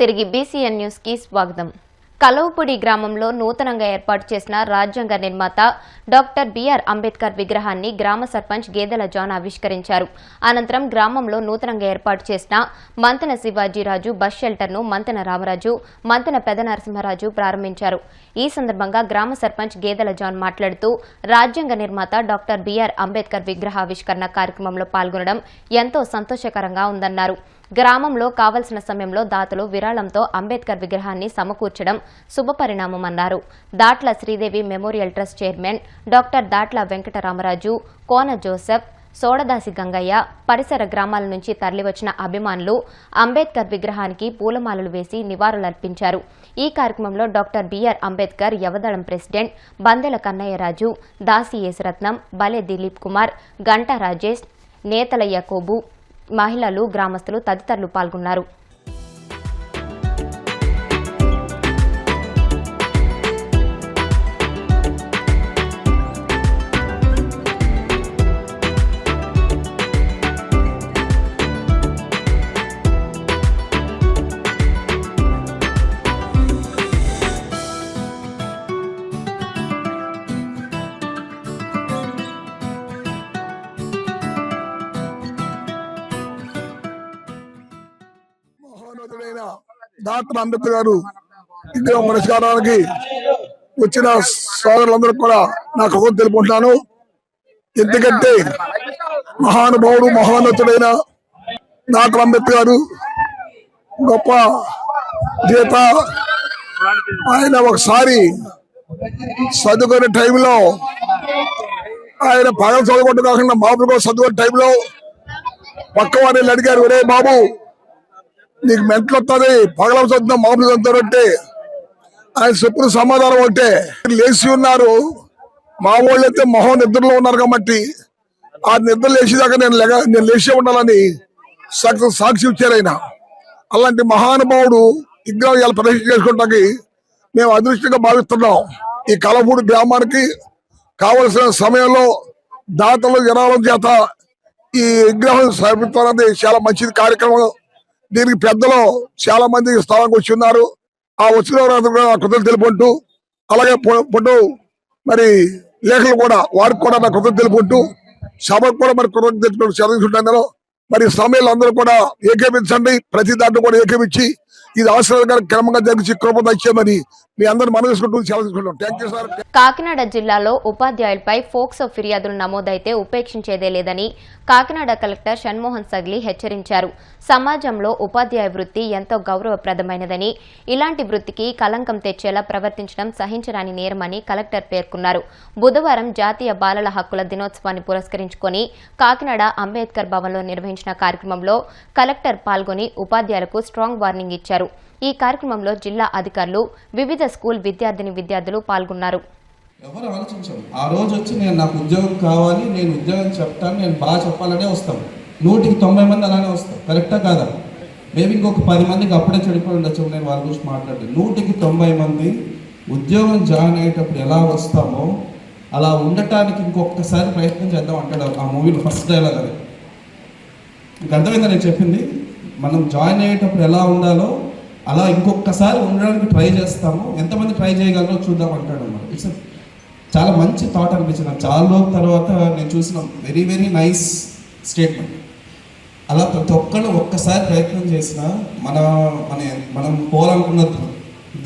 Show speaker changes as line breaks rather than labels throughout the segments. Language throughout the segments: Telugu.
తిరిగి బీసీఎన్ న్యూస్ కి స్వాగతం. కలవపూడి గ్రామంలో నూతనంగా ఏర్పాటు చేసిన రాజ్యాంగ నిర్మాత డాక్టర్ బిఆర్ అంబేద్కర్ విగ్రహాన్ని గ్రామ సర్పంచ్ గేదెల జాన్ ఆవిష్కరించారు. అనంతరం గ్రామంలో నూతనంగా ఏర్పాటు చేసిన మంతెన శివాజీరాజు బస్ షెల్టర్ను మంతెన రామరాజు, మంతెన పెద నరసింహరాజు ప్రారంభించారు. ఈ సందర్భంగా గ్రామ సర్పంచ్ గేదెల జాన్ మాట్లాడుతూ రాజ్యాంగ నిర్మాత డాక్టర్ బిఆర్ అంబేద్కర్ విగ్రహావిష్కరణ కార్యక్రమంలో పాల్గొనడం ఎంతో సంతోషకరంగా ఉందన్నారు. గ్రామంలో కావలసిన సమయంలో దాతలు విరాళంతో అంబేద్కర్ విగ్రహాన్ని సమకూర్చడం శుభపరిణామమన్నారు. Datla Sridevi memorial trust chairman doctor Datla Venkataramaraju, Kona Joseph, Sodadasi Gangaiah, పరిసర గ్రామాల నుంచి తరలివచ్చిన అభిమానులు అంబేద్కర్ విగ్రహానికి పూలమాలలు వేసి నివాళులర్పించారు. ఈ కార్యక్రమంలో డాక్టర్ బిఆర్ అంబేద్కర్ యవదళం ప్రెసిడెంట్ బందెల కన్నయ్యరాజు, దాసి యేసరత్నం, బలే దిలీప్ కుమార్, గంటా రాజేష్, నేతల యాకోబు, మహిళలు, గ్రామస్తులు తదితరులు పాల్గొన్నారు.
డాక్టర్ అంబేద్కర్ గారు విగ్రహం పురస్కారానికి వచ్చిన సోదరులందరూ కూడా నా కృతజ్ఞతలు తెలుపుకుంటున్నాను. ఎందుకంటే మహానుభావుడు, మహోన్నతుడైన డాక్టర్ అంబేద్కర్ గారు గొప్ప నేత. ఆయన ఒకసారి చదువుకునే టైంలో ఆయన పగలు చదువుకుంటూ కాకుండా మామూలు కూడా చదువుకునే టైంలో పక్క వారిని అడిగారు, ఒరే బాబు నీకు మెంటలు వస్తుంది, పగల చదువుతున్నా మామూలు చదువుతారంటే ఆయన చెప్పిన సమాధానం అంటే లేచి ఉన్నారు. మా వాళ్ళు అయితే మొహం నిద్రలో ఉన్నారు కాబట్టి ఆ నిద్ర లేచేదాకా నేను లేచే ఉండాలని సాక్షి ఇచ్చారు ఆయన. అలాంటి మహానుభావుడు విగ్రహం ఇలా ప్రదర్శన చేసుకోవడానికి మేము అదృష్టంగా భావిస్తున్నాం. ఈ కలవపూడి గ్రామానికి కావలసిన సమయంలో దాతలు జనాల చేత ఈ విగ్రహం సమర్పించాలన్నది చాలా మంచిది కార్యక్రమం. దీనికి పెద్దలు చాలా మంది స్థలానికి వచ్చి ఉన్నారు. ఆ వచ్చిన కృతజ్ఞతలు తెలుపుకుంటూ, అలాగే పొట్టు మరి లేఖలు కూడా వారికి కూడా నా కృతజ్ఞతలు తెలుపుకుంటూ, సభకు కూడా మరి కృతజ్ఞతలు చదివించుంటాను. మరి సమయంలో అందరూ కూడా ఏకీపించండి, ప్రతి దాంట్లో కూడా ఏకీపించి ఇది అవసరంగా క్రమంగా జరిగించి కృప తెచ్చామని మీ అందరూ మనం తీసుకుంటూ సెలవుకుంటాం. Thank you sir.
కాకినాడ జిల్లాలో ఉపాధ్యాయులపై ఫోక్సో ఫిర్యాదులు నమోదైతే ఉపేక్షించేదే లేదని కాకినాడ కలెక్టర్ షణ్మోహన్ సగ్లి హెచ్చరించారు. సమాజంలో ఉపాధ్యాయ వృత్తి ఎంతో గౌరవప్రదమైనదని, ఇలాంటి వృత్తికి కలంకం తెచ్చేలా ప్రవర్తించడం సహించరాని నేరమని కలెక్టర్ పేర్కొన్నారు. బుధవారం జాతీయ బాలల హక్కుల దినోత్సవాన్ని పురస్కరించుకుని కాకినాడ అంబేద్కర్ భవన్లో నిర్వహించిన కార్యక్రమంలో కలెక్టర్ పాల్గొని ఉపాధ్యాయులకు స్ట్రాంగ్ వార్నింగ్ ఇచ్చారు. ఈ కార్యక్రమంలో జిల్లా అధికారులు, వివిధ స్కూల్ విద్యార్థులు పాల్గొన్నారు.
ఎవరు ఆలోచించారు? ఆ రోజు వచ్చి నేను నాకు ఉద్యోగం కావాలి, నేను ఉద్యోగం చెప్తాను, నేను బాగా చెప్పాలనే వస్తాం. 190 మంది అలానే వస్తాం. కరెక్టా కాదా? మేబీ ఇంకొక 10 మందికి అప్పుడే చెడిపోయి ఉండొచ్చు. నేను వాళ్ళ గురించి మాట్లాడలేదు. 190 మంది ఉద్యోగం జాయిన్ అయ్యేటప్పుడు ఎలా వస్తామో అలా ఉండటానికి ఇంకొకసారి ప్రయత్నం చేద్దాం అంటాడు ఆ మూవీలో ఫస్ట్ డైలాగ్. అది మీకు అర్థమైందా నేను చెప్పింది? మనం జాయిన్ అయ్యేటప్పుడు ఎలా ఉండాలో అలా ఇంకొకసారి ఉండడానికి ట్రై చేస్తాము, ఎంతమంది ట్రై చేయగలరో చూద్దాం అంటాడు అన్నమాట. ఇట్స్ చాలా మంచి థాట్ అనిపించింది నాకు. చాలా రోజుల తర్వాత నేను చూసిన వెరీ వెరీ నైస్ స్టేట్మెంట్. అలా ప్రతి ఒక్కళ్ళు ఒక్కసారి ప్రయత్నం చేసినా మనం పోవాలనుకున్న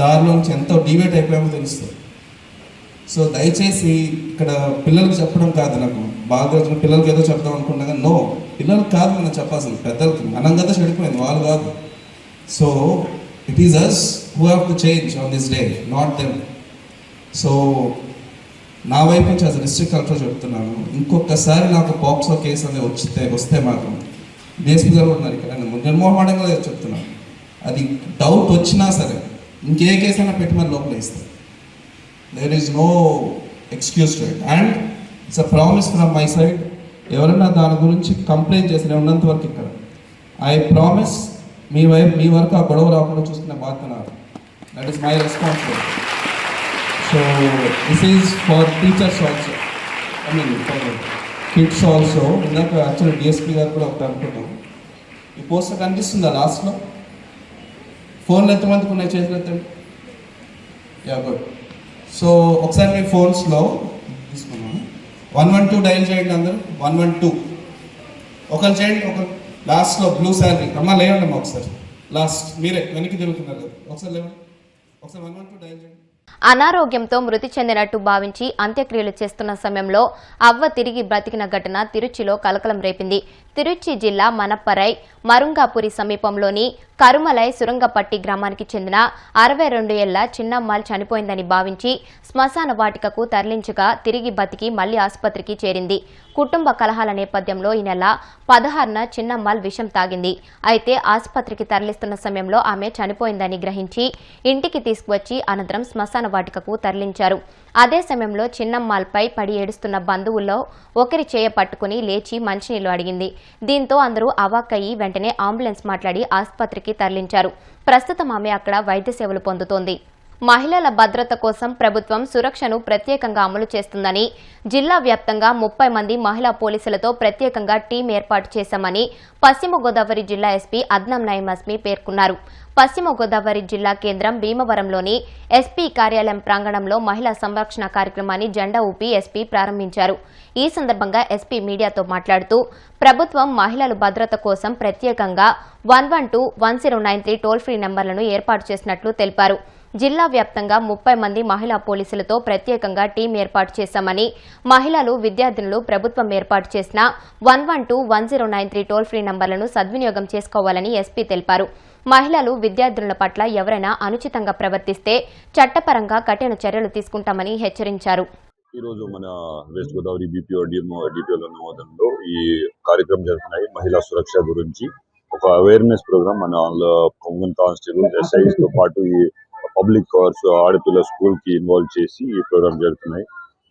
దారిలోంచి ఎంతో డివేట్ అయిపోయామో తెలుస్తుంది. సో దయచేసి ఇక్కడ పిల్లలకు చెప్పడం కాదు, నాకు బాగా రోజున పిల్లలకి ఏదో చెప్దాం అనుకున్నా కానీ నో, పిల్లలకు కాదు మనం చెప్పాల్సింది, పెద్దలకి. మనం కదా చెడిపోయింది, వాళ్ళు కాదు. So it is us who have to change on this day, not them. So నా వైపు నుంచి యాజ్ డిస్ట్రిక్ట్ కలెక్టర్ చెప్తున్నాను, ఇంకొకసారి నాకు పాక్సో కేసు అనేది వస్తే మాత్రం డిఎస్పీ గారు ఉన్నారు ఇక్కడ, నిర్మోహమాటంగా చెప్తున్నాను, అది డౌట్ వచ్చినా సరే ఇంకే కేసు అయినా పెట్టి మన లోపల ఇస్తాం. There is no excuse to it. And it's a promise from my side. ఎవరైనా దాని గురించి కంప్లైంట్ చేసిన ఉన్నంత వరకు ఇక్కడ ఐ ప్రామిస్ మీ వరకు ఆ గొడవ రాకుండా చూసుకునే బాధ్యత నాది. That is my responsibility. So this is for teachers also, I mean for kids also. ఇందాక యాక్చువల్లీ డిఎస్పీ గారు కూడా ఒకటి అనుకుంటాం. ఈ పోస్టర్ కనిపిస్తుందా లాస్ట్లో? ఫోన్లు ఎంతమందికి ఉన్నాయి చేతులు ఎత్తండి. Yeah good. సో ఒకసారి మీ ఫోన్స్లో తీసుకున్నాను 112 డైల్ చేయండి అందరూ. 112 ఒకరు చేయండి. ఒక లాస్ట్లో బ్లూ శాలరీ అమ్మ లేవండి అమ్మా ఒకసారి. లాస్ట్ మీరే వెనక్కి తిరుగుతున్నారు కదా, ఒకసారి లేవండి. ఒకసారి 112 డైల్ చేయండి.
అనారోగ్యంతో మృతి చెందినట్టు భావించి అంత్యక్రియలు చేస్తున్న సమయంలో అవ్వ తిరిగి బ్రతికిన ఘటన తిరుచిలో కలకలం రేపింది. తిరుచి జిల్లా మనప్పరై మరుంగాపురి సమీపంలోని కరుమలై సురంగపట్టి గ్రామానికి చెందిన 62 ఏళ్ల చిన్నమ్మాల్ చనిపోయిందని భావించి శ్మశాన వాటికకు తరలించగా తిరిగి బతికి మళ్లీ ఆసుపత్రికి చేరింది. కుటుంబ కలహాల నేపథ్యంలో ఈ నెల 16న చిన్నమ్మాల్ విషం తాగింది. అయితే ఆసుపత్రికి తరలిస్తున్న సమయంలో ఆమె చనిపోయిందని గ్రహించి ఇంటికి తీసుకువచ్చి అనంతరం శ్మశాన వాటికకు తరలించారు. అదే సమయంలో చిన్నమ్మాల్పై పడి ఏడుస్తున్న బంధువుల్లో ఒకరి చేయ పట్టుకుని లేచి మంచినీళ్లు అడిగింది. దీంతో అందరూ అవాక్కయ్యి వెంటనే అంబులెన్స్ మాట్లాడి ఆసుపత్రికి తరలించారు. ప్రస్తుతం ఆమె అక్కడ వైద్య సేవలు పొందుతోంది. మహిళల భద్రత కోసం ప్రభుత్వం సురక్షను ప్రత్యేకంగా అమలు చేస్తుందని, జిల్లా వ్యాప్తంగా 30 మంది మహిళా పోలీసులతో ప్రత్యేకంగా టీం ఏర్పాటు చేశామని పశ్చిమ గోదావరి జిల్లా ఎస్పీ అద్నం నయీం అస్మి పేర్కొన్నారు. పశ్చిమ గోదావరి జిల్లా కేంద్రం భీమవరంలోని ఎస్పీ కార్యాలయం ప్రాంగణంలో మహిళా సంరక్షణ కార్యక్రమాన్ని జెండా ఊపి ఎస్పీ ప్రారంభించారు. ఈ సందర్భంగా ఎస్పీ మీడియాతో మాట్లాడుతూ ప్రభుత్వం మహిళల భద్రత కోసం ప్రత్యేకంగా 112, 1093 టోల్ ఫ్రీ నెంబర్లను ఏర్పాటు చేసినట్లు తెలిపారు. జిల్లా వ్యాప్తంగా 30 మంది మహిళా పోలీసులతో ప్రత్యేకంగా టీం ఏర్పాటు చేశామని, మహిళలు, విద్యార్థినులు ప్రభుత్వం ఏర్పాటు చేసిన 112, 1093 టోల్ ఫ్రీ నంబర్లను సద్వినియోగం చేసుకోవాలని ఎస్పీ తెలిపారు. మహిళలు, విద్యార్థినుల పట్ల ఎవరైనా అనుచితంగా ప్రవర్తిస్తే చట్టపరంగా కఠిన చర్యలు తీసుకుంటామని హెచ్చరించారు.
ఈ రోజు మన వెస్ట్ గోదావరి బీపీఓ డిపిఓల నమోదంలో ఈ కార్యక్రమం జరుగుతున్నాయి. మహిళా సురక్ష గురించి ఒక అవేర్నెస్ ప్రోగ్రామ్ మన ఉమెన్ కానిస్టేబుల్ ఎస్ఐస్ తో పాటు ఈ పబ్లిక్ కార్స్ ఆడపిల్ల స్కూల్ కి ఇన్వాల్వ్ చేసి ఈ ప్రోగ్రామ్ జరుగుతున్నాయి.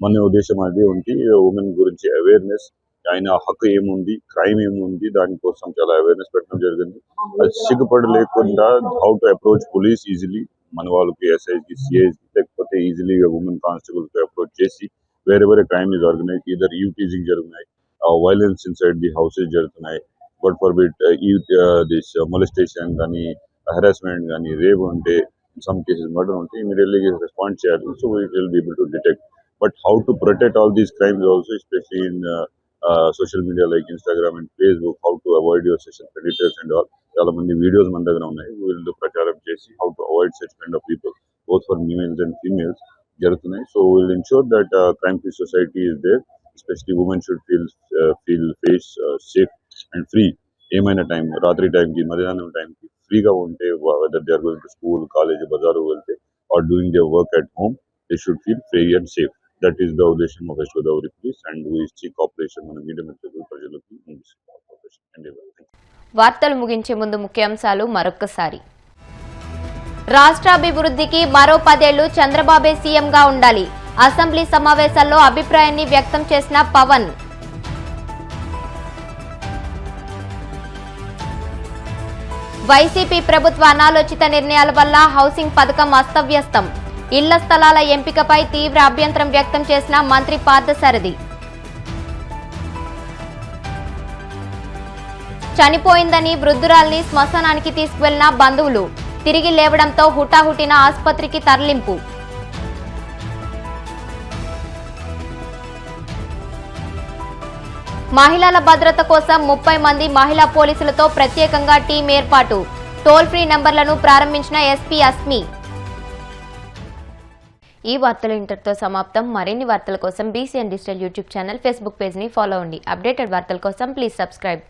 మన ఉద్దేశం అది ఉంటే ఉమెన్ గురించి అవేర్నెస్, ఆయన హక్కు ఏముంది, క్రైమ్ ఏముంది, దానికోసం చాలా అవేర్నెస్ పెట్టడం జరిగింది. అది సిగ్గుపడి లేకుండా how to approach police easily, మన వాళ్ళకి ఎస్ఐకి, సిఐకి, లేకపోతే ఈజీలీ ఉమెన్ కానిస్టేబుల్ కి అప్రోచ్ చేసి వేరే crime is organise, either teasing జరుగుతున్నాయి, వైలెన్స్ ఇన్సైడ్ ది హౌసెస్ జరుగుతున్నాయి, but for bit this molestation కానీ, హెరాస్మెంట్ కానీ, రేప్ ఉంటే, in some cases murder ఉంటే immediately respond చేయాలి. So we will be able to detect. But how to protect all these crimes also, especially in social media like Instagram and Facebook, how to avoid your social predators and all. చాలా మంది వీడియోస్ మన దగ్గర ఉన్నాయి. We will ప్రచారం చేసి how to avoid such kind of people, both for males and females జరుగుతున్నాయి. So we will ensure that crime free society is there. Especially women should feel safe and free. ఏమైనా టైం, రాత్రి టైంకి, మధ్యాహ్నం టైంకి ఫ్రీగా ఉంటే, whether they are going to school, college, bazaar వెళ్తే, or doing their work at home, they should feel free and safe. That is the ఉద్దేశం of West Godavari Police, and we seek cooperation మన మీడియా మిత్రులు, ప్రజలకు.
వార్తలు ముగించే ముందు ముఖ్యాంశాలు మరొక్కసారి. రాష్ట్రాభివృద్ధికి మరో 10 ఏళ్లు చంద్రబాబే సీఎంగా ఉండాలి. అసెంబ్లీ సమావేశాల్లో అభిప్రాయాన్ని వ్యక్తం చేసిన పవన్. వైసీపీ ప్రభుత్వ అనాలోచిత నిర్ణయాల వల్ల హౌసింగ్ పథకం అస్తవ్యస్తం. ఇళ్ల స్థలాల ఎంపికపై తీవ్ర అభ్యంతరం వ్యక్తం చేసిన మంత్రి పార్థసారథి. చనిపోయిందని వృద్ధురాల్ని శ్మశానానికి తీసుకువెళ్లిన బంధువులు. తిరిగి లేవడంతో హుటాహుటిన ఆసుపత్రికి తరలింపు. మహిళల భద్రత కోసం 30 మంది మహిళా పోలీసులతో ప్రత్యేకంగా టీం ఏర్పాటు. టోల్ ఫ్రీ నంబర్లను ప్రారంభించిన ఎస్పీ అస్మి. ఈ వార్తలు ఇంతటితో సమాప్తం. మరిన్ని వార్తల కోసం BCN digital YouTube channel, Facebook page ని ఫాలో అవ్వండి. అప్డేటెడ్ వార్తల కోసం ప్లీజ్ సబ్స్క్రైబ్.